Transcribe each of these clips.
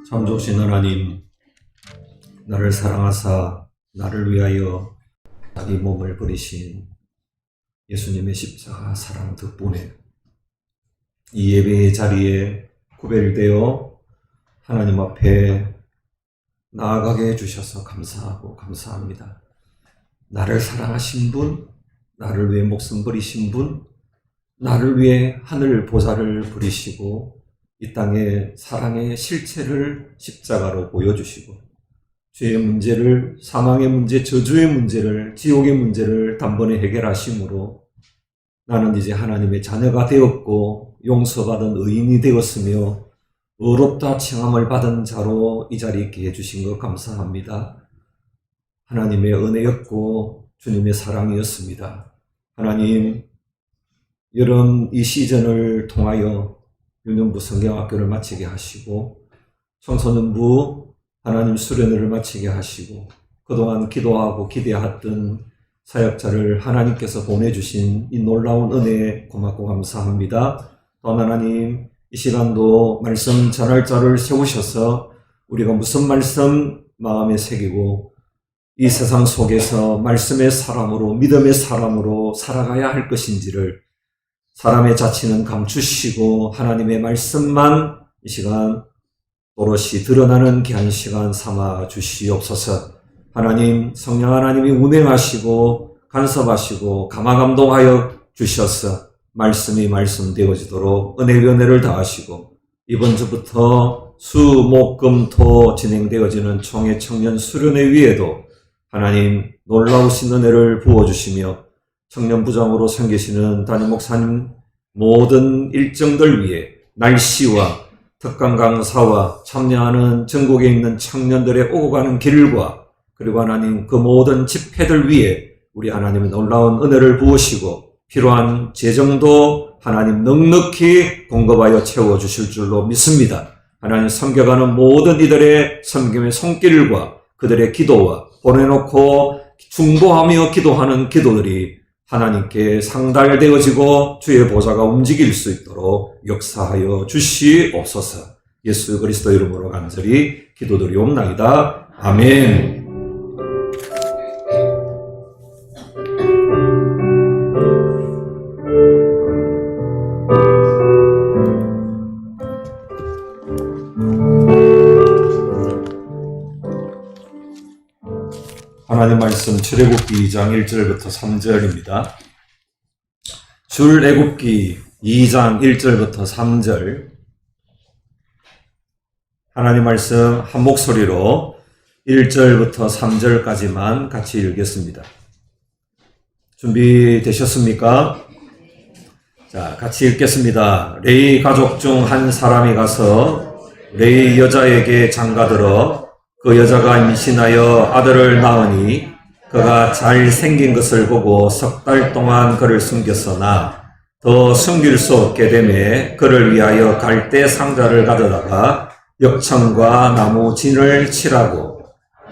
참 좋으신 하나님, 나를 사랑하사 나를 위하여 자기 몸을 버리신 예수님의 십자가 사랑 덕분에 이 예배의 자리에 구별되어 하나님 앞에 나아가게 해주셔서 감사하고 감사합니다. 나를 사랑하신 분, 나를 위해 목숨 버리신 분, 나를 위해 하늘 보좌를 부리시고 이 땅의 사랑의 실체를 십자가로 보여주시고 죄의 문제를, 사망의 문제, 저주의 문제를, 지옥의 문제를 단번에 해결하심으로 나는 이제 하나님의 자녀가 되었고 용서받은 의인이 되었으며 의롭다 칭함을 받은 자로 이 자리에 있게 해주신 것 감사합니다. 하나님의 은혜였고 주님의 사랑이었습니다. 하나님, 여름 이 시즌을 통하여 유년부 성경학교를 마치게 하시고 청소년부 하나님 수련회를 마치게 하시고 그동안 기도하고 기대했던 사역자를 하나님께서 보내주신 이 놀라운 은혜에 고맙고 감사합니다. 또한 하나님, 이 시간도 말씀 전할 자를 세우셔서 우리가 무슨 말씀 마음에 새기고 이 세상 속에서 말씀의 사람으로, 믿음의 사람으로 살아가야 할 것인지를 사람의 자치는 감추시고 하나님의 말씀만 이 시간 오롯이 드러나는 귀한 시간 삼아 주시옵소서. 하나님, 성령 하나님이 운행하시고 간섭하시고 감화감동하여 주셔서 말씀이 말씀되어지도록 은혜를 더하시고 이번 주부터 수, 목, 금, 토 진행되어지는 총회 청년 수련회 위에도 하나님 놀라우신 은혜를 부어주시며 청년부장으로 섬기시는 담임 목사님 모든 일정들 위에 날씨와 특강 강사와 참여하는 전국에 있는 청년들의 오고 가는 길과 그리고 하나님 그 모든 집회들 위에 우리 하나님의 놀라운 은혜를 부으시고 필요한 재정도 하나님 넉넉히 공급하여 채워주실 줄로 믿습니다. 하나님 섬겨가는 모든 이들의 섬김의 손길과 그들의 기도와 보내놓고 중보하며 기도하는 기도들이 하나님께 상달되어지고 주의 보좌가 움직일 수 있도록 역사하여 주시옵소서. 예수 그리스도 이름으로 간절히 기도드리옵나이다. 아멘. 하나님 말씀 출애굽기 2장 1절부터 3절입니다. 출애굽기 2장 1절부터 3절 하나님 말씀 한 목소리로 1절부터 3절까지만 같이 읽겠습니다. 준비되셨습니까? 자, 같이 읽겠습니다. 레위 가족 중 한 사람이 가서 레위 여자에게 장가들어 그 여자가 임신하여 아들을 낳으니 그가 잘생긴 것을 보고 석 달 동안 그를 숨겼으나 더 숨길 수 없게 되매 그를 위하여 갈대 상자를 가져다가 역청과 나무 진을 칠하고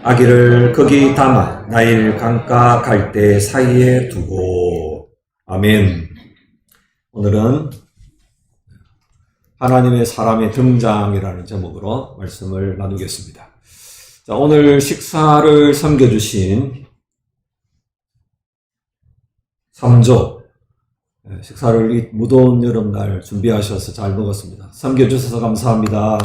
아기를 거기 담아 나일 강가 갈대 사이에 두고. 아멘. 오늘은 하나님의 사람의 등장이라는 제목으로 말씀을 나누겠습니다. 자, 오늘 식사를 섬겨주신 3조, 식사를 이 무더운 여름날 준비하셔서 잘 먹었습니다. 섬겨주셔서 감사합니다.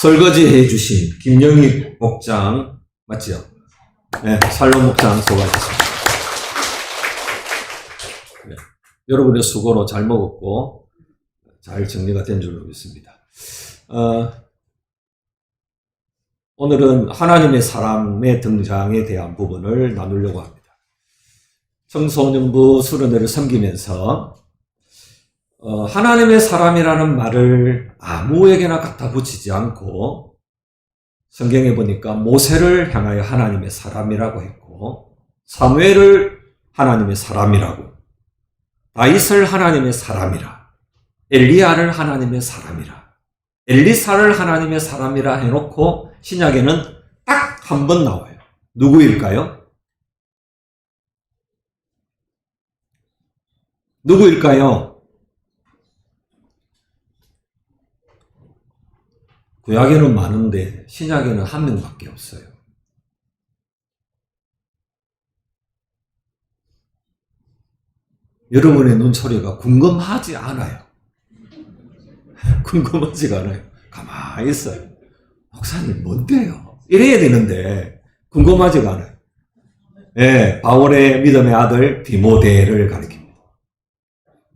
설거지 해주신 김영희 목장, 맞지요? 네, 살롬 목장 수고하셨습니다. 네, 여러분의 수고로 잘 먹었고 잘 정리가 된 줄로 믿습니다. 오늘은 하나님의 사람의 등장에 대한 부분을 나누려고 합니다. 청소년부 수련회를 섬기면서 하나님의 사람이라는 말을 아무에게나 갖다 붙이지 않고 성경에 보니까 모세를 향하여 하나님의 사람이라고 했고 사무엘을 하나님의 사람이라고, 다윗을 하나님의 사람이라, 엘리야를 하나님의 사람이라, 엘리사를 하나님의 사람이라 해놓고 신약에는 딱 한 번 나와요. 누구일까요? 누구일까요? 구약에는 많은데 신약에는 한 명밖에 없어요. 여러분의 눈초리가 궁금하지 않아요. 궁금하지가 않아요. 가만히 있어요. 목사님 뭔데요? 이래야 되는데 궁금하지가 않아요. 예, 바울의 믿음의 아들 디모데를 가리킵니다.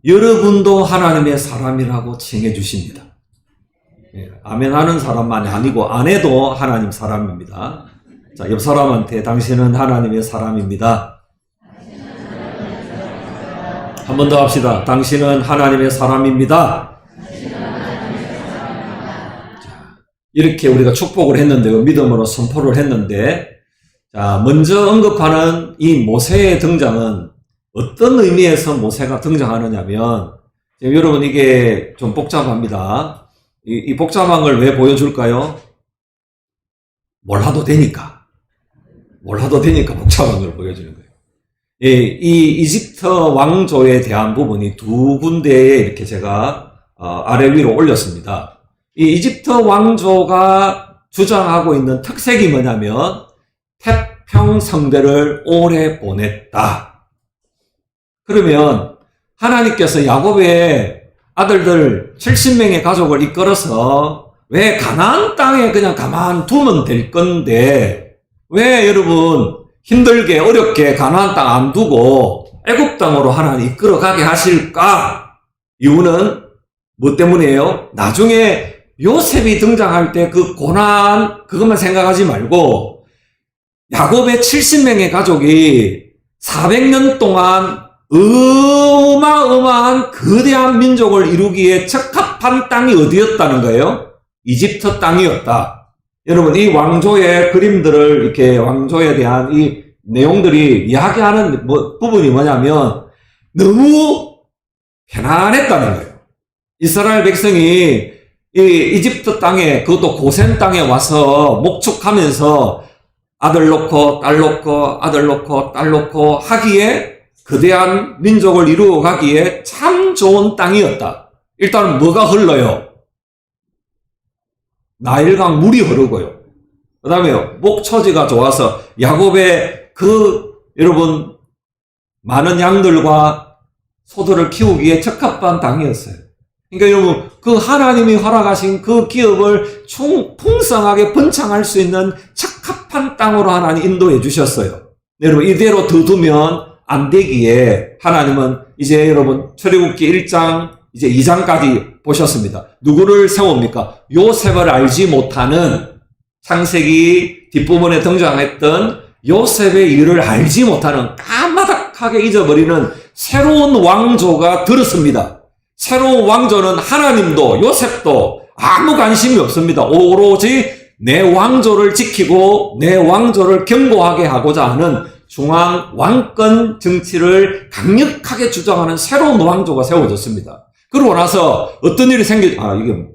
여러분도 하나님의 사람이라고 칭해 주십니다. 예, 아멘 하는 사람만이 아니고 안 해도 하나님 사람입니다. 자, 옆 사람한테 당신은 하나님의 사람입니다. 한 번 더 합시다. 당신은 하나님의 사람입니다. 자, 이렇게 우리가 축복을 했는데요. 믿음으로 선포를 했는데, 자, 먼저 언급하는 이 모세의 등장은 어떤 의미에서 모세가 등장하느냐면, 여러분 이게 좀 복잡합니다. 이 복잡한 걸 왜 보여줄까요? 몰라도 되니까. 몰라도 되니까 복잡한 걸 보여주는 거예요. 이 이집트 왕조에 대한 부분이 두 군데에 이렇게 제가 아래 위로 올렸습니다. 이 이집트 왕조가 주장하고 있는 특색이 뭐냐면 태평성대를 오래 보냈다. 그러면 하나님께서 야곱의 아들들 70명의 가족을 이끌어서 왜 가나안 땅에 그냥 가만 두면 될 건데 왜 여러분 힘들게 어렵게 가나안 땅 안 두고 애굽 땅으로 하나님 이끌어가게 하실까? 이유는 뭐 때문이에요? 나중에 요셉이 등장할 때 그 고난 그것만 생각하지 말고 야곱의 70명의 가족이 400년 동안 어마어마한 거대한 민족을 이루기에 적합한 땅이 어디였다는 거예요? 이집트 땅이었다. 여러분, 이 왕조의 그림들을 이렇게 왕조에 대한 이 내용들이 이야기하는 부분이 뭐냐면 너무 편안했다는 거예요. 이스라엘 백성이 이 이집트 땅에, 그것도 고센 땅에 와서 목축하면서 아들 놓고 딸 놓고 아들 놓고 딸 놓고 하기에 거대한 민족을 이루어 가기에 참 좋은 땅이었다. 일단 뭐가 흘러요? 나일강 물이 흐르고요. 그 다음에 목초지가 좋아서 야곱의 여러분 많은 양들과 소들을 키우기에 적합한 땅이었어요. 그러니까 여러분 그 하나님이 허락하신 그 기업을 풍성하게 번창할 수 있는 적합한 땅으로 하나님 인도해 주셨어요. 여러분 이대로 더 두면 안 되기에 하나님은 이제 여러분 출애굽기 1장 이제 2장까지 보셨습니다. 누구를 세웁니까? 요셉을 알지 못하는 창세기 뒷부분에 등장했던 요셉의 일을 알지 못하는 까마득하게 잊어버리는 새로운 왕조가 들었습니다. 새로운 왕조는 하나님도 요셉도 아무 관심이 없습니다. 오로지 내 왕조를 지키고 내 왕조를 견고하게 하고자 하는 중앙 왕권 정치를 강력하게 주장하는 새로운 왕조가 세워졌습니다. 그러고 나서 어떤 일이 이게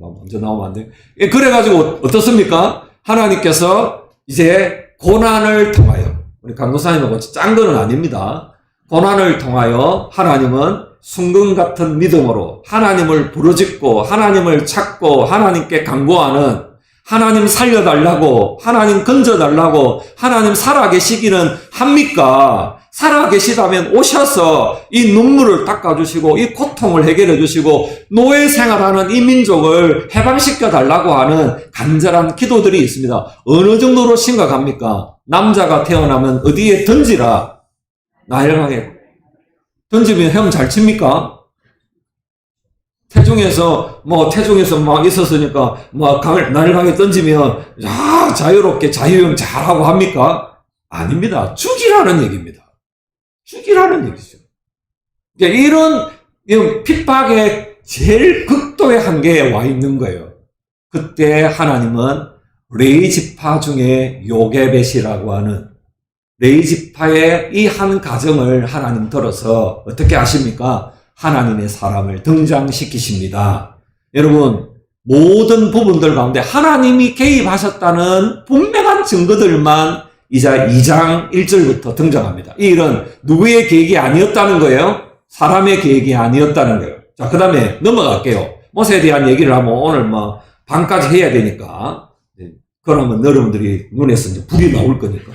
먼저 나오면 안 돼요. 그래가지고 어떻습니까? 하나님께서 이제 고난을 통하여, 우리 강도사님하고 짠 거는 아닙니다. 고난을 통하여 하나님은 순금 같은 믿음으로 하나님을 부르짖고 하나님을 찾고 하나님께 간구하는, 하나님 살려달라고, 하나님 건져달라고, 하나님 살아계시기는 합니까? 살아계시다면 오셔서 이 눈물을 닦아주시고 이 고통을 해결해 주시고 노예 생활하는 이 민족을 해방시켜 달라고 하는 간절한 기도들이 있습니다. 어느 정도로 심각합니까? 남자가 태어나면 어디에 던지라. 나일강에 던지면 헤엄 잘 칩니까? 태중에서 막 있었으니까 나일강에 던지면 자유롭게 자유형 잘하고 합니까? 아닙니다. 죽이라는 얘기입니다. 죽이라는 얘기죠. 그러니까 이런 핍박의 제일 극도의 한계에 와 있는 거예요. 그때 하나님은 레위 지파 중에 요게벳이라고 하는 레위 지파의 이 한 가정을 하나님 들어서 어떻게 하십니까? 하나님의 사람을 등장시키십니다. 여러분, 모든 부분들 가운데 하나님이 개입하셨다는 분명한 증거들만 이제 2장 1절부터 등장합니다. 이 일은 누구의 계획이 아니었다는 거예요? 사람의 계획이 아니었다는 거예요. 자, 그 다음에 넘어갈게요. 모세에 대한 얘기를 하면 오늘 반까지 해야 되니까. 그러면 여러분들이 눈에서 이제 불이 나올 거니까.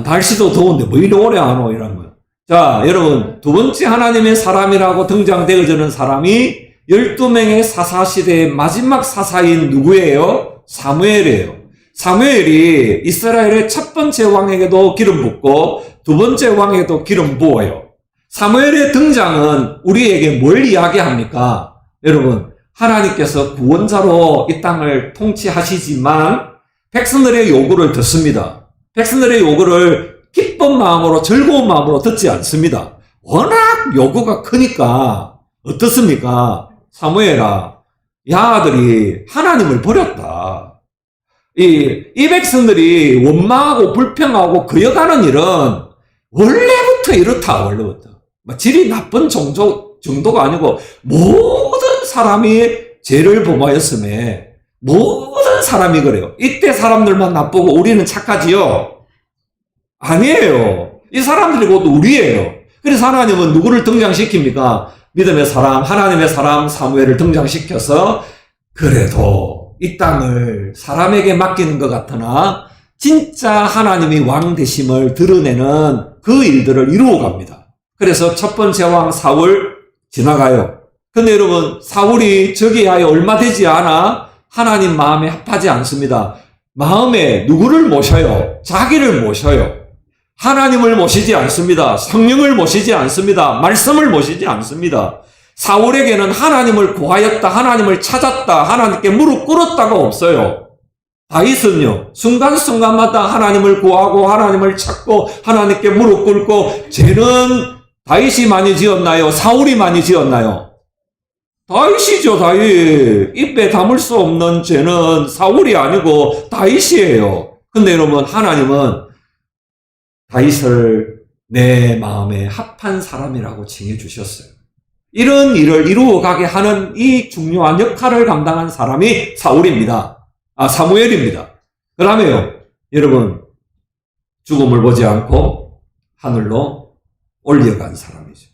날씨도 더운데 뭐 이리 오래 안 오, 이러면. 자, 여러분, 두 번째 하나님의 사람이라고 등장되어지는 사람이 12명의 사사시대의 마지막 사사인 누구예요? 사무엘이에요. 사무엘이 이스라엘의 첫 번째 왕에게도 기름 붓고 두 번째 왕에게도 기름 부어요. 사무엘의 등장은 우리에게 뭘 이야기합니까? 여러분, 하나님께서 구원자로 이 땅을 통치하시지만 백성들의 요구를 듣습니다. 백성들의 요구를 기쁜 마음으로 즐거운 마음으로 듣지 않습니다. 워낙 요구가 크니까 어떻습니까? 사무엘아, 야아들이 하나님을 버렸다. 이 백성들이 원망하고 불평하고 그여가는 일은 원래부터 이렇다. 원래부터 질이 나쁜 정도가 아니고 모든 사람이 죄를 범하였음에 모든 사람이 그래요. 이때 사람들만 나쁘고 우리는 착하지요? 아니에요. 이 사람들이 곧 우리예요. 그래서 하나님은 누구를 등장시킵니까? 믿음의 사람, 하나님의 사람 사무엘을 등장시켜서 그래도 이 땅을 사람에게 맡기는 것 같으나 진짜 하나님이 왕 되심을 드러내는 그 일들을 이루어갑니다. 그래서 첫 번째 왕 사울 지나가요. 근데 여러분, 사울이 즉위하여 얼마 되지 않아 하나님 마음에 합하지 않습니다. 마음에 누구를 모셔요? 자기를 모셔요. 하나님을 모시지 않습니다. 성령을 모시지 않습니다. 말씀을 모시지 않습니다. 사울에게는 하나님을 구하였다, 하나님을 찾았다, 하나님께 무릎 꿇었다가 없어요. 다윗은요, 순간순간마다 하나님을 구하고 하나님을 찾고 하나님께 무릎 꿇고. 죄는 다윗이 많이 지었나요? 사울이 많이 지었나요? 다윗이죠, 다윗. 입에 담을 수 없는 죄는 사울이 아니고 다윗이에요. 근데 여러분, 하나님은 다윗을 내 마음에 합한 사람이라고 칭해 주셨어요. 이런 일을 이루어가게 하는 이 중요한 역할을 감당한 사람이 사무엘입니다. 그다음에요, 여러분, 죽음을 보지 않고 하늘로 올려간 사람이죠.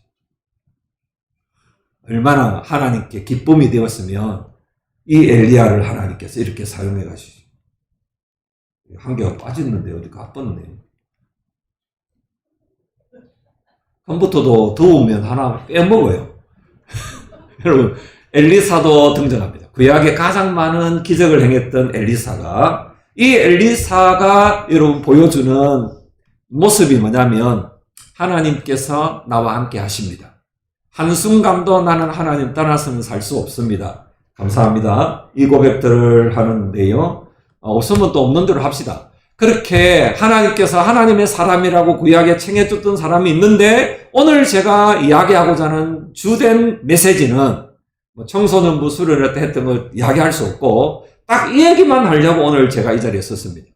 얼마나 하나님께 기쁨이 되었으면 이 엘리야를 하나님께서 이렇게 사용해 가시죠. 한 개가 빠졌는데 어디 가뻤네. 컴퓨터도 더우면 하나 빼먹어요. 여러분, 엘리사도 등장합니다. 구약에 가장 많은 기적을 행했던 엘리사가, 이 엘리사가 여러분 보여주는 모습이 뭐냐면 하나님께서 나와 함께 하십니다. 한순간도 나는 하나님 떠나서는 살 수 없습니다. 감사합니다. 이 고백들을 하는데요. 없으면 또 없는 대로 합시다. 그렇게 하나님께서 하나님의 사람이라고 구약에 칭해줬던 사람이 있는데, 오늘 제가 이야기하고자 하는 주된 메시지는 청소년부 수련회 때 했던 걸 이야기할 수 없고 딱 이 얘기만 하려고 오늘 제가 이 자리에 섰습니다.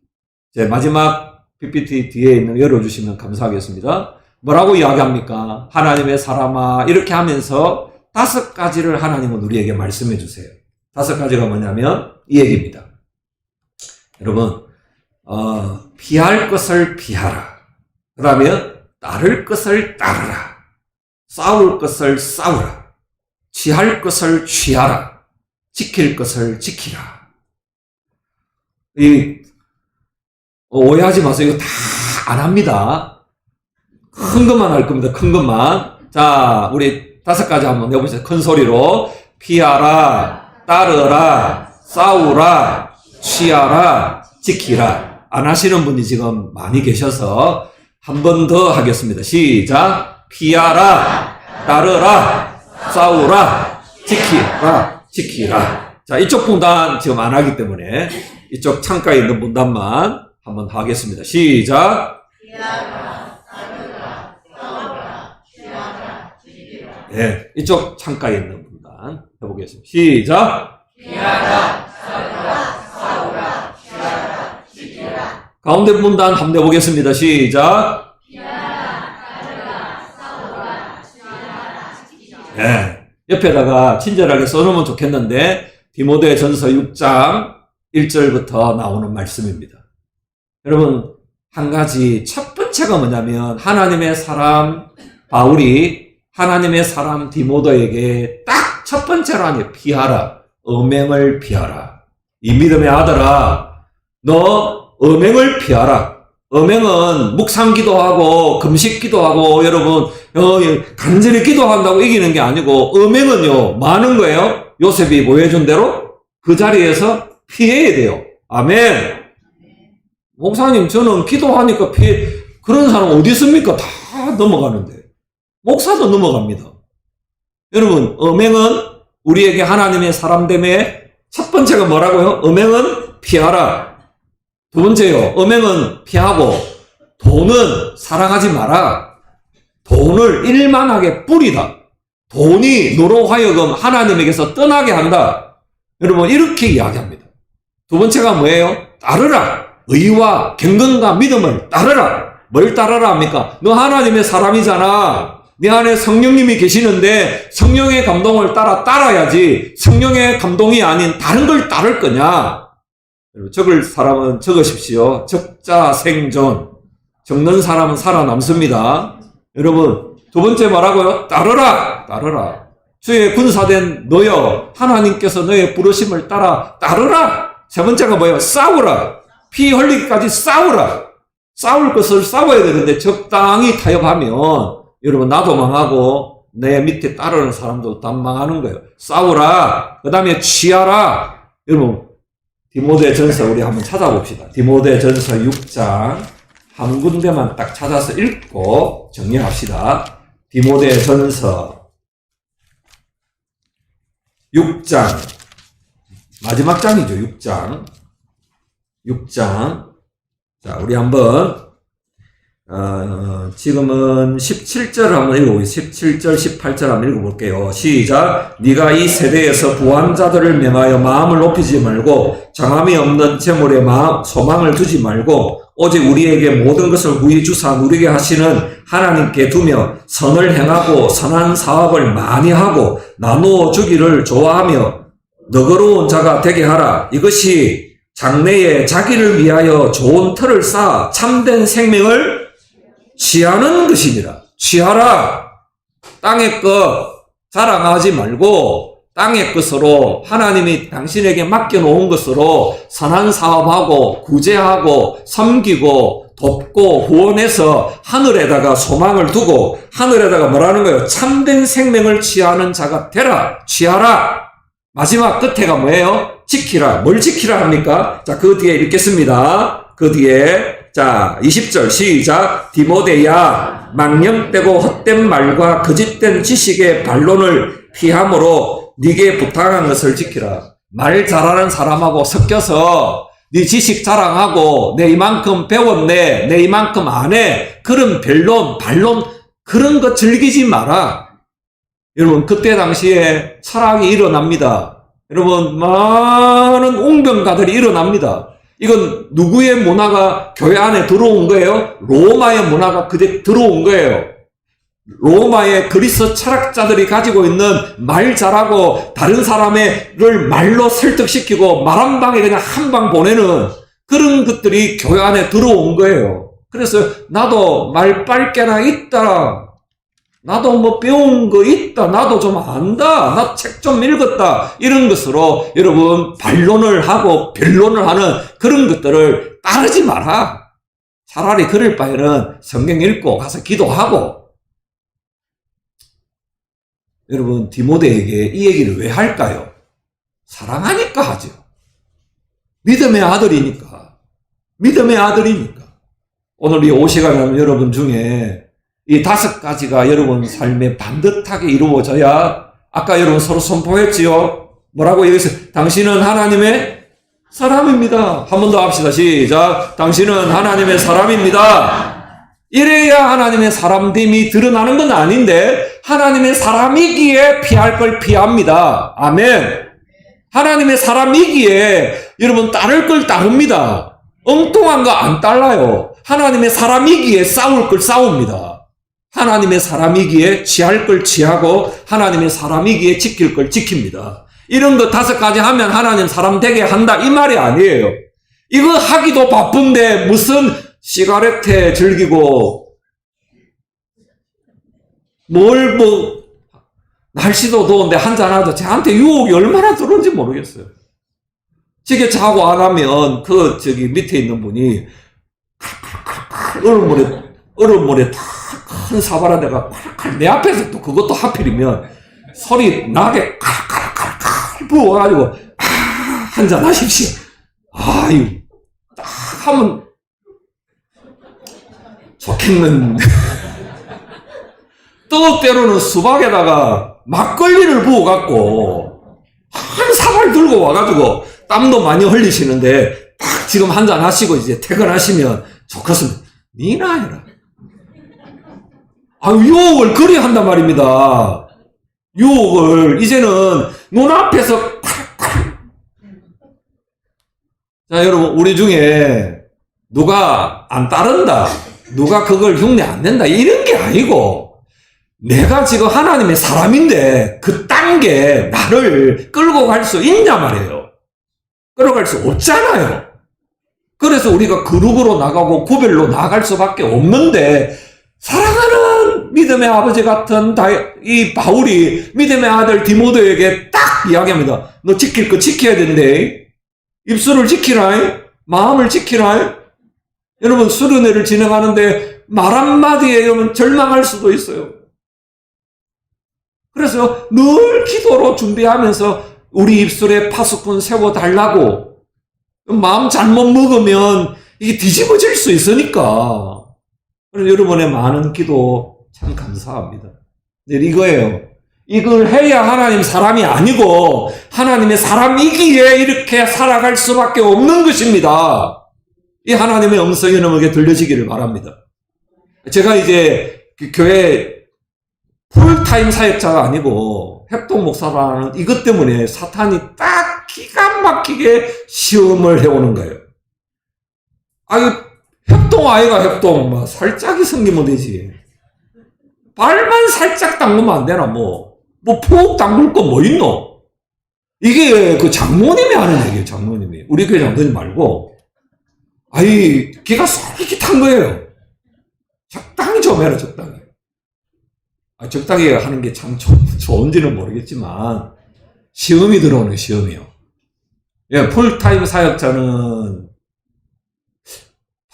제 마지막 PPT 뒤에 있는 거 열어주시면 감사하겠습니다. 뭐라고 이야기합니까? 하나님의 사람아, 이렇게 하면서 5가지를 하나님은 우리에게 말씀해 주세요. 5가지가 뭐냐면 이 얘기입니다. 여러분, 피할 것을 피하라. 그 다음에 따를 것을 따르라. 싸울 것을 싸우라. 취할 것을 취하라. 지킬 것을 지키라. 오해하지 마세요. 이거 다 안 합니다. 큰 것만 할 겁니다. 큰 것만. 자, 우리 5가지 한번 내보세요. 큰 소리로. 피하라, 따르라, 싸우라, 취하라, 지키라. 안 하시는 분이 지금 많이 계셔서 한 번 더 하겠습니다. 시작. 피하라, 따르라, 싸우라, 지키라. 자, 이쪽 분단 지금 안 하기 때문에 이쪽 창가에 있는 분단만 한번 하겠습니다. 시작. 피하라, 따르라, 싸우라, 취하라, 지키라. 네, 이쪽 창가에 있는 분단 해보겠습니다. 시작. 피하라, 따르라, 싸우라, 취하라, 지키라. 가운데 분단 한번 해보겠습니다. 시작. 피하라, 따르라, 싸우라, 취하라, 지키라. 네, 옆에다가 친절하게 써놓으면 좋겠는데 디모데전서 6장 1절부터 나오는 말씀입니다. 여러분, 한 가지 첫 번째가 뭐냐면 하나님의 사람 바울이 하나님의 사람 디모데에게 딱 첫 번째로 하니 피하라. 음행을 피하라. 이 믿음의 아들아, 너 음행을 피하라. 음행은 묵상 기도하고 금식 기도하고 여러분 간절히 기도한다고 이기는 게 아니고 음행은요 많은 거예요. 요셉이 보여준 대로 그 자리에서 피해야 돼요. 아멘. 목사님 저는 기도하니까 그런 사람 어디 있습니까? 다 넘어가는데. 목사도 넘어갑니다. 여러분 음행은 우리에게 하나님의 사람됨의 첫 번째가 뭐라고요? 음행은 피하라. 두 번째요. 음행은 피하고 돈은 사랑하지 마라. 돈을 일만하게 뿌리다. 돈이 너로 하여금 하나님에게서 떠나게 한다. 여러분 이렇게 이야기합니다. 두 번째가 뭐예요? 따르라. 의와 경건과 믿음을 따르라. 뭘 따르라 합니까? 너 하나님의 사람이잖아. 네 안에 성령님이 계시는데 성령의 감동을 따라야지 성령의 감동이 아닌 다른 걸 따를 거냐? 적을 사람은 적으십시오. 적자 생존. 적는 사람은 살아남습니다. 여러분 두 번째 뭐라고요? 따르라. 따르라. 주의 군사된 너여 하나님께서 너의 부르심을 따르라. 세 번째가 뭐예요? 싸우라. 피 흘리기까지 싸우라. 싸울 것을 싸워야 되는데 적당히 타협하면 여러분 나도 망하고 내 밑에 따르는 사람도 다 망하는 거예요. 싸우라. 그 다음에 취하라. 여러분 디모데전서 우리 한번 찾아봅시다. 디모데전서 6장 한 군데만 딱 찾아서 읽고 정리합시다. 디모데전서 6장 마지막 장이죠. 6장 자 우리 한번 지금은 17절을 한번 읽어보겠습니다. 17절, 18절 한번 읽어볼게요. 시작. 네가 이 세대에서 부한 자들을 명하여 마음을 높이지 말고 장함이 없는 재물에 소망을 두지 말고 오직 우리에게 모든 것을 후히 주사 누리게 하시는 하나님께 두며 선을 행하고 선한 사업을 많이 하고 나누어 주기를 좋아하며 너그러운 자가 되게 하라. 이것이 장래에 자기를 위하여 좋은 터를 쌓아 참된 생명을 취하는 것입니다. 취하라. 땅의 것 자랑하지 말고 땅의 것으로 하나님이 당신에게 맡겨놓은 것으로 선한 사업하고 구제하고 섬기고 돕고 후원해서 하늘에다가 소망을 두고 하늘에다가 뭐라는 거예요? 참된 생명을 취하는 자가 되라. 취하라. 마지막 끝에가 뭐예요? 지키라. 뭘 지키라 합니까? 자, 그 뒤에 읽겠습니다. 그 뒤에 자, 20절 시작. 디모데야, 망령되고 헛된 말과 거짓된 지식의 반론을 피함으로 네게 부탁한 것을 지키라. 말 잘하는 사람하고 섞여서 네 지식 자랑하고 내 이만큼 배웠네, 내 이만큼 안 해. 그런 변론, 반론 그런 거 즐기지 마라. 여러분 그때 당시에 철학이 일어납니다. 여러분 많은 웅변가들이 일어납니다. 이건 누구의 문화가 교회 안에 들어온 거예요? 로마의 문화가 그대 들어온 거예요. 로마의 그리스 철학자들이 가지고 있는 말 잘하고 다른 사람을 말로 설득시키고 말 한 방에 그냥 한 방 보내는 그런 것들이 교회 안에 들어온 거예요. 그래서 나도 말 빨게나 있다. 나도 뭐 배운 거 있다. 나도 좀 안다. 나 책 좀 읽었다. 이런 것으로 여러분 반론을 하고 변론을 하는 그런 것들을 따르지 마라. 차라리 그럴 바에는 성경 읽고 가서 기도하고. 여러분 디모데에게 이 얘기를 왜 할까요? 사랑하니까 하죠. 믿음의 아들이니까. 믿음의 아들이니까. 오늘 이 5시간 여러분 중에 이 5가지가 여러분 삶에 반듯하게 이루어져야 아까 여러분 서로 선포했지요? 뭐라고 얘기했어요? 당신은 하나님의 사람입니다. 한 번 더 합시다. 시작. 당신은 하나님의 사람입니다. 이래야 하나님의 사람됨이 드러나는 건 아닌데 하나님의 사람이기에 피할 걸 피합니다. 아멘. 하나님의 사람이기에 여러분 따를 걸 따릅니다. 엉뚱한 거 안 따라요. 하나님의 사람이기에 싸울 걸 싸웁니다. 하나님의 사람이기에 취할 걸 취하고 하나님의 사람이기에 지킬 걸 지킵니다. 이런 거 5가지 하면 하나님 사람 되게 한다 이 말이 아니에요. 이거 하기도 바쁜데 무슨 시가레트 즐기고 뭘 날씨도 더운데 한잔하자. 저한테 유혹이 얼마나 들어온지 모르겠어요. 집에 자고 안 하면 밑에 있는 분이 얼음물에 다 큰 사발에다가 칼칼 내 앞에서 또 그것도 하필이면 소리 나게 칼칼칼칼 부어가지고 한잔 하십시오. 아유 딱 하면 좋겠는. 또 때로는 수박에다가 막걸리를 부어갖고 한 사발 들고 와가지고 땀도 많이 흘리시는데 딱 지금 한잔 하시고 이제 퇴근하시면 좋겠습니다. 니나 해라. 유혹을 그리 한단 말입니다. 유혹을 이제는 눈앞에서 탁탁. 자, 여러분, 우리 중에 누가 안 따른다, 누가 그걸 흉내 안 낸다 이런 게 아니고, 내가 지금 하나님의 사람인데 그 단계 나를 끌고 갈 수 있냐 말이에요. 끌어갈 수 없잖아요. 그래서 우리가 그룹으로 나가고 구별로 나갈 수밖에 없는데, 사랑하는 믿음의 아버지 같은 이 바울이 믿음의 아들 디모데에게 딱 이야기합니다. 너 지킬 거 지켜야 된대. 입술을 지키라. 마음을 지키라. 여러분, 수련회를 진행하는데 말 한마디에 여러분 절망할 수도 있어요. 그래서 늘 기도로 준비하면서 우리 입술에 파수꾼 세워달라고. 마음 잘못 먹으면 이게 뒤집어질 수 있으니까. 그래서 여러분의 많은 기도 참 감사합니다. 네, 이거예요. 이걸 해야 하나님 사람이 아니고 하나님의 사람이기에 이렇게 살아갈 수밖에 없는 것입니다. 이 하나님의 음성이 여러분에게 들려지기를 바랍니다. 제가 이제 교회 풀타임 사역자가 아니고 협동 목사라는 이것 때문에 사탄이 딱 기가 막히게 시험을 해오는 거예요. 협동 아이가 협동, 살짝이 생기면 되지. 발만 살짝 담그면 안 되나, 푹 담글 거 뭐 있노? 이게 그 장모님이 하는 얘기예요, 장모님이. 우리 교회 장모님 말고. 기가 솔깃한 거예요. 적당히 좀 해라, 적당히. 적당히 하는 게 참 좋은지는 모르겠지만, 시험이 들어오는 시험이요. 예, 풀타임 사역자는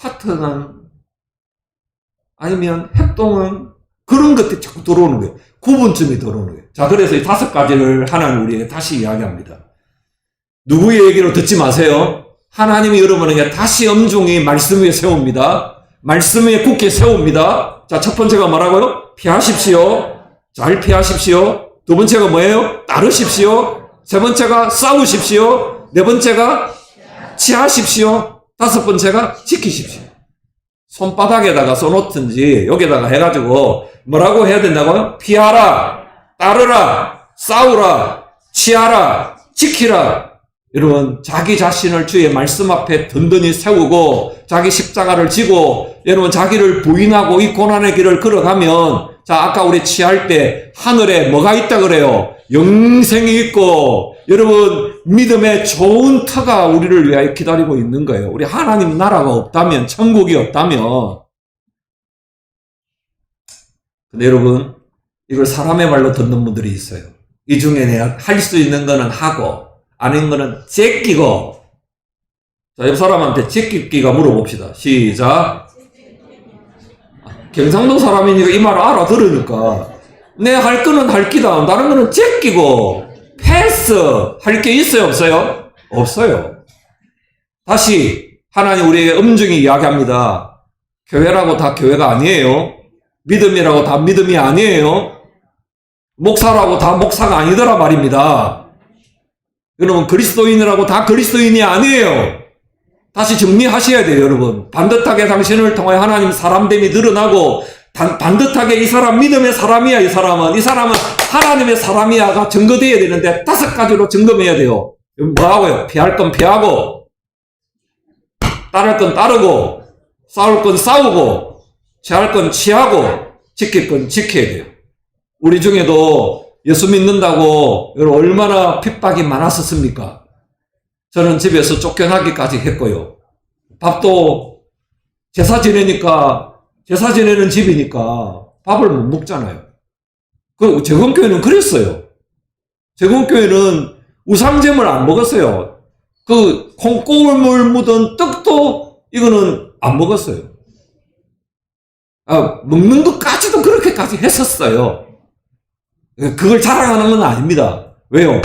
파트는 아니면 협동은 그런 것들이 자꾸 들어오는 거예요. 구분점이 들어오는 거예요. 자, 그래서 이 5가지를 하나님 우리에게 다시 이야기합니다. 누구의 얘기로 듣지 마세요. 하나님이 여러분에게 다시 엄중히 말씀 위에 세웁니다. 말씀 위에 굳게 세웁니다. 자, 첫 번째가 뭐라고요? 피하십시오. 잘 피하십시오. 두 번째가 뭐예요? 따르십시오. 세 번째가 싸우십시오. 네 번째가 취하십시오. 5번째가 지키십시오. 손바닥에다가 써놓든지 여기다가 해가지고 뭐라고 해야 된다고요? 피하라, 따르라, 싸우라, 취하라, 지키라. 여러분, 자기 자신을 주의 말씀 앞에 든든히 세우고 자기 십자가를 지고 여러분 자기를 부인하고 이 고난의 길을 걸어가면, 자, 아까 우리 취할 때 하늘에 뭐가 있다 그래요? 영생이 있고 여러분 믿음의 좋은 터가 우리를 위하여 기다리고 있는 거예요. 우리 하나님 나라가 없다면, 천국이 없다면. 근데 여러분, 이걸 사람의 말로 듣는 분들이 있어요. 이 중에 내가 할 수 있는 거는 하고 아닌 거는 제끼고. 자, 옆 사람한테 제끼기가 물어봅시다. 시작. 경상도 사람이니까 이 말을 알아들으니까 내 할 거는 할 기다. 다른 거는 제끼고 패스 할 게 있어요, 없어요? 없어요. 다시 하나님 우리에게 엄중히 이야기합니다. 교회라고 다 교회가 아니에요. 믿음이라고 다 믿음이 아니에요. 목사라고 다 목사가 아니더라 말입니다. 여러분, 그리스도인이라고 다 그리스도인이 아니에요. 다시 정리하셔야 돼요, 여러분. 반듯하게 당신을 통해 하나님 사람됨이 드러나고, 반듯하게 이 사람 믿음의 사람이야, 이 사람은 하나님의 사람이야가 증거되어야 되는데 5가지로 점검해야 돼요. 뭐라고요? 피할 건 피하고, 따를 건 따르고, 싸울 건 싸우고, 취할 건 취하고, 지킬 건 지켜야 돼요. 우리 중에도 예수 믿는다고 여러분 얼마나 핍박이 많았었습니까? 저는 집에서 쫓겨나기까지 했고요. 밥도 제사 지내는 집이니까 밥을 못 먹잖아요. 그 재건교회는 그랬어요. 재건교회는 우상잼을 안 먹었어요. 그 콩고물 묻은 떡도 이거는 안 먹었어요. 먹는 것까지도 그렇게까지 했었어요. 그걸 자랑하는 건 아닙니다. 왜요?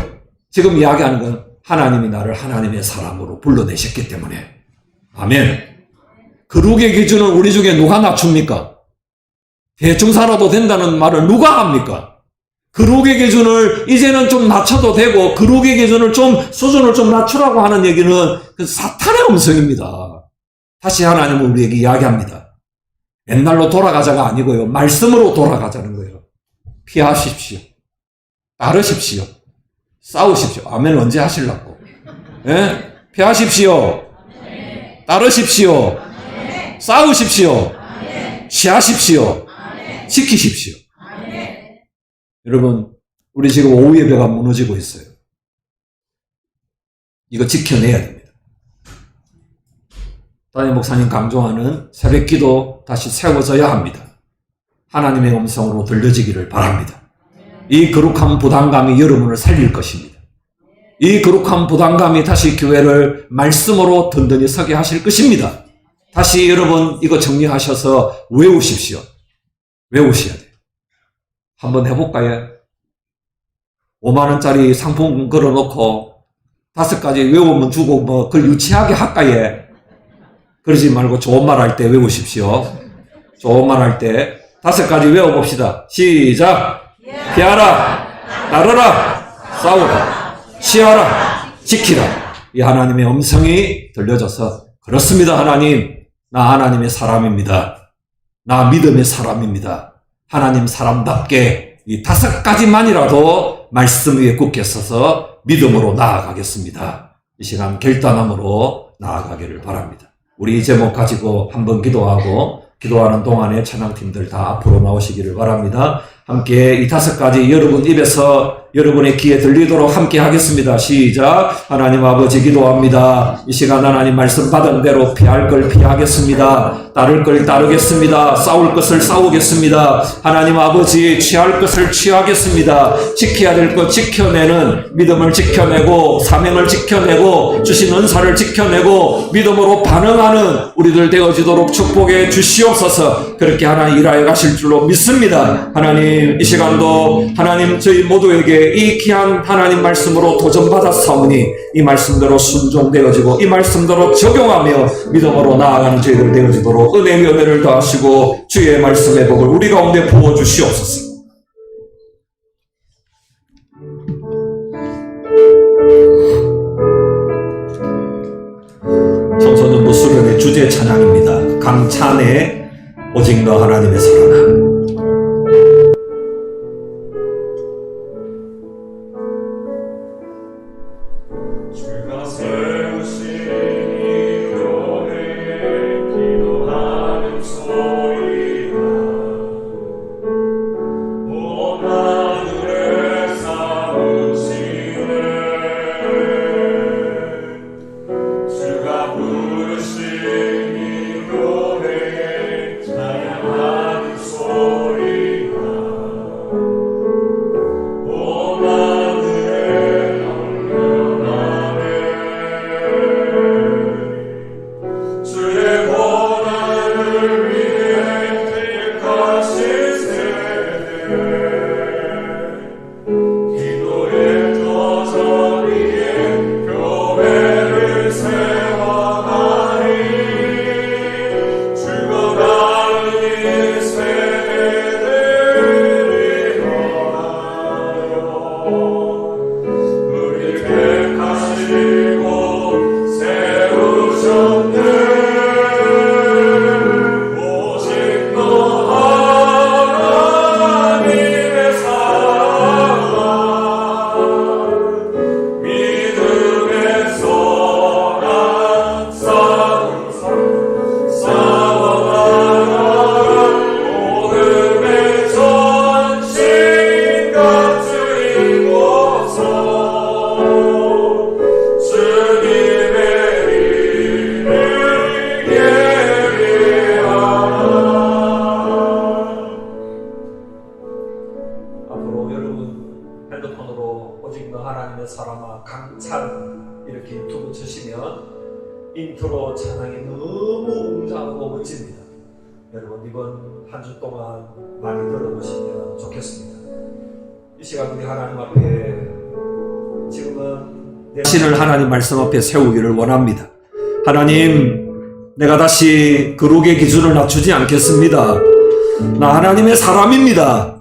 지금 이야기하는 건 하나님이 나를 하나님의 사람으로 불러내셨기 때문에. 아멘. 거룩의 기준을 우리 중에 누가 낮춥니까? 대충 살아도 된다는 말을 누가 합니까? 거룩의 기준을 이제는 좀 낮춰도 되고 거룩의 기준을 수준을 좀 낮추라고 하는 얘기는 그 사탄의 음성입니다. 다시 하나님은 우리에게 이야기합니다. 옛날로 돌아가자가 아니고요. 말씀으로 돌아가자는 거예요. 피하십시오. 따르십시오. 싸우십시오. 아멘 언제 하시려고? 예? 피하십시오. 따르십시오. 싸우십시오. 취하십시오. 지키십시오. 여러분, 우리 지금 오후 예배가 무너지고 있어요. 이거 지켜내야 됩니다. 담임 목사님 강조하는 새벽 기도 다시 세워져야 합니다. 하나님의 음성으로 들려지기를 바랍니다. 이 거룩한 부담감이 여러분을 살릴 것입니다. 이 거룩한 부담감이 다시 교회를 말씀으로 든든히 서게 하실 것입니다. 다시 여러분 이거 정리하셔서 외우십시오. 외우셔야 돼요. 한번 해볼까요? 5만원짜리 상품 걸어놓고 5가지 외우면 주고 그걸 유치하게 할까요? 그러지 말고 좋은 말 할 때 외우십시오. 좋은 말 할 때 5가지 외워봅시다. 시작! 피하라, 따르라, 싸우라, 취하라, 지키라. 이 하나님의 음성이 들려져서 그렇습니다. 하나님, 나 하나님의 사람입니다. 나 믿음의 사람입니다. 하나님 사람답게 이 5가지만이라도 말씀 위에 굳게 서서 믿음으로 나아가겠습니다. 이 시간 결단함으로 나아가기를 바랍니다. 우리 이 제목 가지고 한번 기도하고 기도하는 동안에 찬양팀들 다 앞으로 나오시기를 바랍니다. 함께 이 5가지 여러분 입에서 여러분의 귀에 들리도록 함께 하겠습니다. 시작. 하나님 아버지 기도합니다. 이 시간 하나님 말씀 받은 대로 피할 걸 피하겠습니다. 따를 걸 따르겠습니다. 싸울 것을 싸우겠습니다. 하나님 아버지 취할 것을 취하겠습니다. 지켜야 될 것 지켜내는 믿음을 지켜내고 사명을 지켜내고 주신 은사를 지켜내고 믿음으로 반응하는 우리들 되어지도록 축복해 주시옵소서. 그렇게 하나님 일하여 가실 줄로 믿습니다. 하나님 이 시간도 하나님 저희 모두에게 이 귀한 하나님 말씀으로 도전받았사오니 이 말씀대로 순종되어지고 이 말씀대로 적용하며 믿음으로 나아가는 저희들 되어지도록 은혜의 은혜를 더하시고 주의 말씀의 복을 우리 가운데 부어주시옵소서. 청소년부 수련의 주제 찬양입니다. 강찬의 오직 너 하나님의 사랑아. 이렇게 유튜브 치시면 인트로 찬양이 너무 웅장하고 멋집니다. 여러분 이번 한 주 동안 많이 들어보시면 좋겠습니다. 이 시간 우리 하나님 앞에 지금은 내 자신을 하나님 말씀 앞에 세우기를 원합니다. 하나님, 내가 다시 거룩의 기준을 낮추지 않겠습니다. 나 하나님의 사람입니다.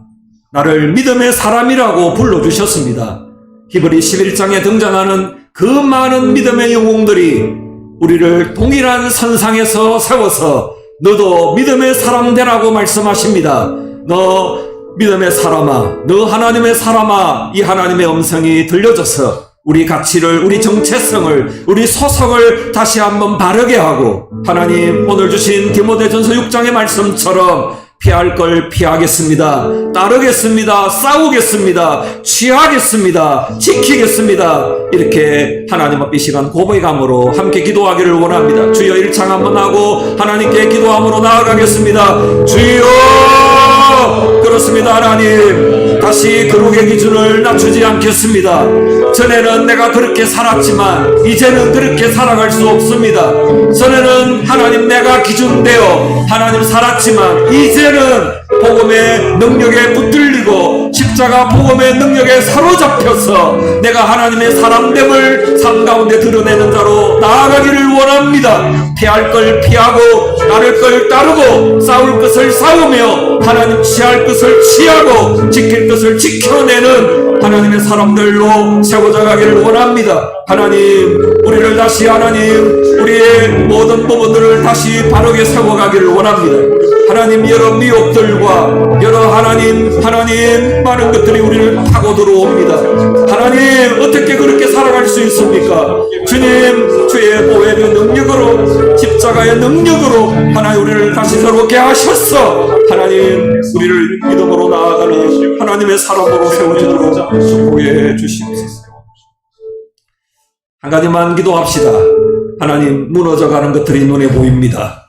나를 믿음의 사람이라고 불러주셨습니다. 히브리 11장에 등장하는 그 많은 믿음의 영웅들이 우리를 동일한 선상에서 세워서 너도 믿음의 사람 되라고 말씀하십니다. 너 믿음의 사람아, 너 하나님의 사람아, 이 하나님의 음성이 들려져서 우리 가치를, 우리 정체성을, 우리 소속을 다시 한번 바르게 하고 하나님 오늘 주신 디모데전서 6장의 말씀처럼 피할 걸 피하겠습니다. 따르겠습니다. 싸우겠습니다. 취하겠습니다. 지키겠습니다. 이렇게 하나님 앞에 시간 고백함으로 함께 기도하기를 원합니다. 주여 1창 한번 하고 하나님께 기도함으로 나아가겠습니다. 주여! 그렇습니다. 하나님, 다시 거룩의 기준을 낮추지 않겠습니다. 전에는 내가 그렇게 살았지만 이제는 그렇게 살아갈 수 없습니다. 전에는 하나님 내가 기준되어 하나님 살았지만 이제는 복음의 능력에 붙들리고 십자가 복음의 능력에 사로잡혀서 내가 하나님의 사람됨을 삶 가운데 드러내는 자로 나아가기를 원합니다. 피할 걸 피하고 따를 걸 따르고 싸울 것을 싸우며 하나님 취할 것을 취하고 지킬 것을 지켜내는 하나님의 사람들로 세워져 가기를 원합니다. 하나님, 우리를 다시 하나님, 우리의 모든 부분들을 다시 바르게 세워가기를 원합니다. 하나님, 여러 미혹들과 여러 하나님 많은 것들이 우리를 타고 들어옵니다. 하나님, 어떻게 그렇게 살아갈 수 있습니까? 주님, 주의 보혈의 능력으로, 십자가의 능력으로 하나님 우리를 다시 새롭게 하셨어. 하나님, 우리를 믿음으로 나아가는 하나님의 사람으로 세워지도록 축복해 주시옵소서. 한 가지만 기도합시다. 하나님, 무너져가는 것들이 눈에 보입니다.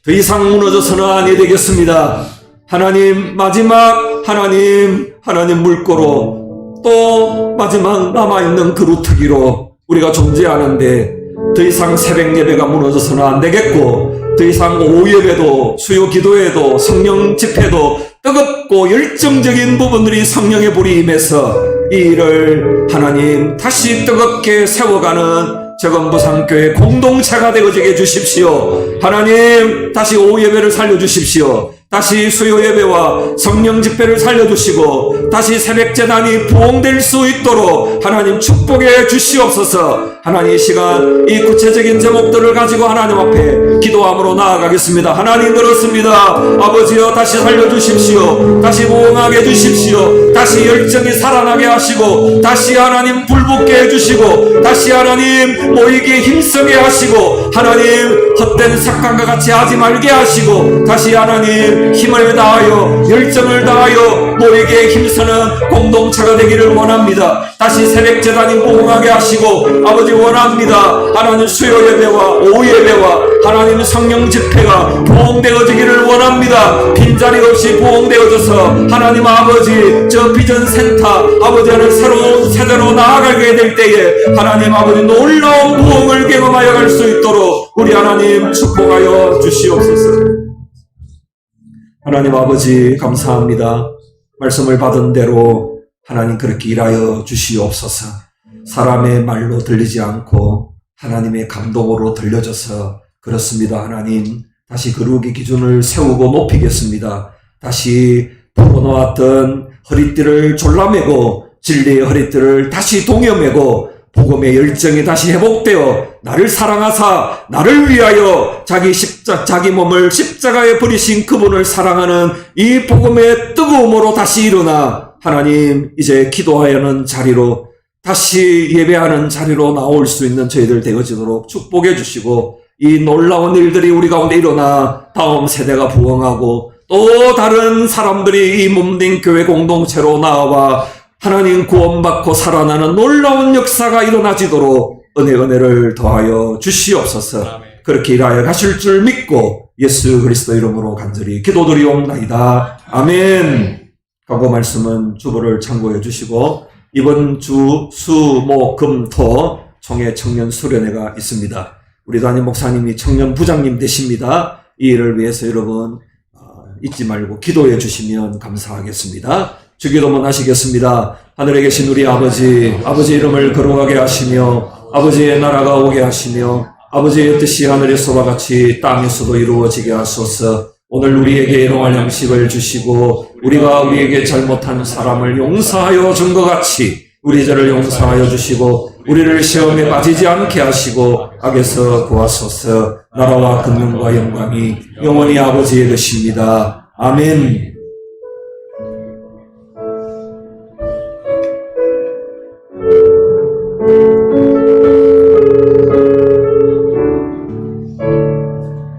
더 이상 무너져서는 아니 되겠습니다. 하나님, 마지막 하나님 물꼬로 또 마지막 남아있는 그루터기로 우리가 존재하는데 더 이상 새벽 예배가 무너져서는 안 되겠고 더 이상 오후 예배도 수요 기도에도 성령 집회도 뜨겁고 열정적인 부분들이 성령의 불이 임해서 이 일을 하나님 다시 뜨겁게 세워가는 재건부상교회 공동체가 되어지게 해주십시오. 하나님, 다시 오후 예배를 살려주십시오. 다시 수요 예배와 성령 집회를 살려주시고 다시 새벽 재단이 부흥될 수 있도록 하나님 축복해 주시옵소서. 하나님, 이 시간 이 구체적인 제목들을 가지고 하나님 앞에 기도함으로 나아가겠습니다. 하나님, 그렇습니다. 아버지여, 다시 살려주십시오. 다시 부흥하게 해주십시오. 다시 열정이 살아나게 하시고 다시 하나님 불붙게 해주시고 다시 하나님 모이기에 힘쓰게 하시고 하나님 헛된 삭감과 같이 하지 말게 하시고 다시 하나님 힘을 다하여 열정을 다하여 모이기에 힘쓰는 공동체가 되기를 원합니다. 다시 새벽 재단이 부흥하게 하시고 아버지 원합니다. 하나님 수요 예배와 오후 예배와 하나님 성령 집회가 부흥되어지기를 원합니다. 빈자리 없이 부흥되어져서 하나님 아버지 저 비전 센터 아버지 하는 새로운 세대로 나아가게 될 때에 하나님 아버지 놀라운 부흥을 경험하여 갈 수 있도록 우리 하나님 축복하여 주시옵소서. 하나님 아버지 감사합니다. 말씀을 받은 대로 하나님 그렇게 일하여 주시옵소서. 사람의 말로 들리지 않고 하나님의 감동으로 들려져서 그렇습니다. 하나님, 다시 거룩의 기준을 세우고 높이겠습니다. 다시 보고놓았던 허리띠를 졸라매고 진리의 허리띠를 다시 동여매고 복음의 열정이 다시 회복되어 나를 사랑하사 나를 위하여 자기 몸을 십자가에 버리신 그분을 사랑하는 이 복음의 뜨거움으로 다시 일어나 하나님 이제 기도하려는 자리로 다시 예배하는 자리로 나올 수 있는 저희들 되어지도록 축복해 주시고 이 놀라운 일들이 우리 가운데 일어나 다음 세대가 부흥하고 또 다른 사람들이 이 몸된 교회 공동체로 나와 하나님 구원받고 살아나는 놀라운 역사가 일어나지도록 은혜를 더하여 주시옵소서. 그렇게 일하여 가실 줄 믿고 예수 그리스도 이름으로 간절히 기도드리옵나이다. 아멘. 과거 말씀은 주보를 참고해 주시고 이번 주 수, 목, 금, 토 총회 청년 수련회가 있습니다. 우리 담임 목사님이 청년 부장님 되십니다. 이 일을 위해서 여러분 잊지 말고 기도해 주시면 감사하겠습니다. 주기도문 하시겠습니다. 하늘에 계신 우리 아버지 이름을 거룩하게 하시며 아버지의 나라가 오게 하시며 아버지의 뜻이 하늘에서와 같이 땅에서도 이루어지게 하소서. 오늘 우리에게 일용할 양식을 주시고 우리가 우리에게 잘못한 사람을 용서하여 준 것 같이 우리 죄를 용서하여 주시고 우리를 시험에 빠지지 않게 하시고 악에서 구하소서. 나라와 권능과 영광이 영원히 아버지의 것입니다. 아멘.